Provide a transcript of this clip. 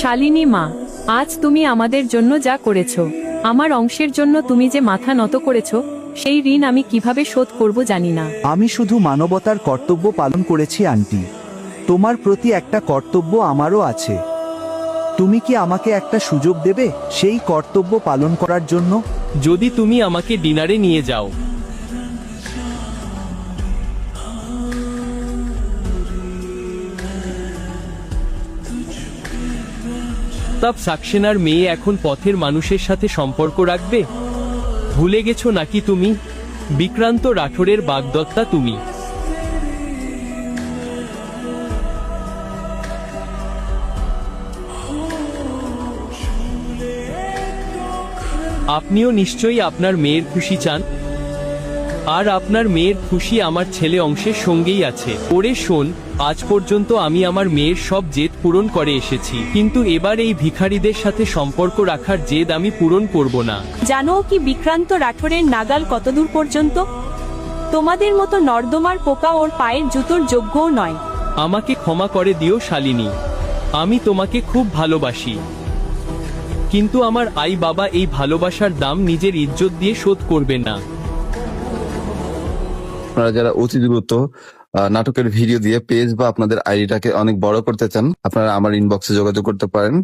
শালিনী মা, আজ তুমি আমাদের জন্য যা করেছো, আমার অংশের জন্য তুমি যে মাথা নত করেছো, সেই ঋণ আমি কিভাবে শোধ করব জানি না। আমি শুধু মানবতার কর্তব্য পালন করেছি আন্টি। তোমার প্রতি একটা কর্তব্য আমারও আছে। তুমি কি আমাকে একটা সুযোগ দেবে সেই কর্তব্য পালন করার জন্য? যদি তুমি আমাকে ডিনারে নিয়ে যাও। তাপ সাক্সেনার মেয়ে এখন পথের মানুষের সাথে সম্পর্ক রাখবে? ভুলে গেছো নাকি তুমি? বিক্রান্ত রাঠোরের বাগদত্তা তুমি। আপনিও নিশ্চয়ই আপনার মেয়ের খুশি চান, আর আপনার মেয়ের খুশি আমার ছেলে অংশের সঙ্গেই আছে। ওরে শোন, আজ পর্যন্ত আমি আমার মেয়ের সব জেদ পূরণ করে এসেছি, কিন্তু এবার এই ভিখারিদের সাথে সম্পর্ক রাখার জেদ আমি পূরণ করব না। জানো কি বিক্রান্ত রাঠোরের নাগাল কতদূর পর্যন্ত? তোমাদের মতো নর্দমার পোকা ওর পায়ের জুতোর যোগ্যও নয়। আমাকে ক্ষমা করে দিও শালিনী, আমি তোমাকে খুব ভালোবাসি, কিন্তু আমার আই বাবা এই ভালোবাসার দাম নিজের ইজ্জত দিয়ে শোধ করবে না। আপনারা যারা অতি দ্রুত নাটকের ভিডিও দিয়ে পেজ বা আপনাদের আইডিটাকে অনেক বড় করতে চান, আপনারা আমার ইনবক্সে যোগাযোগ করতে পারেন।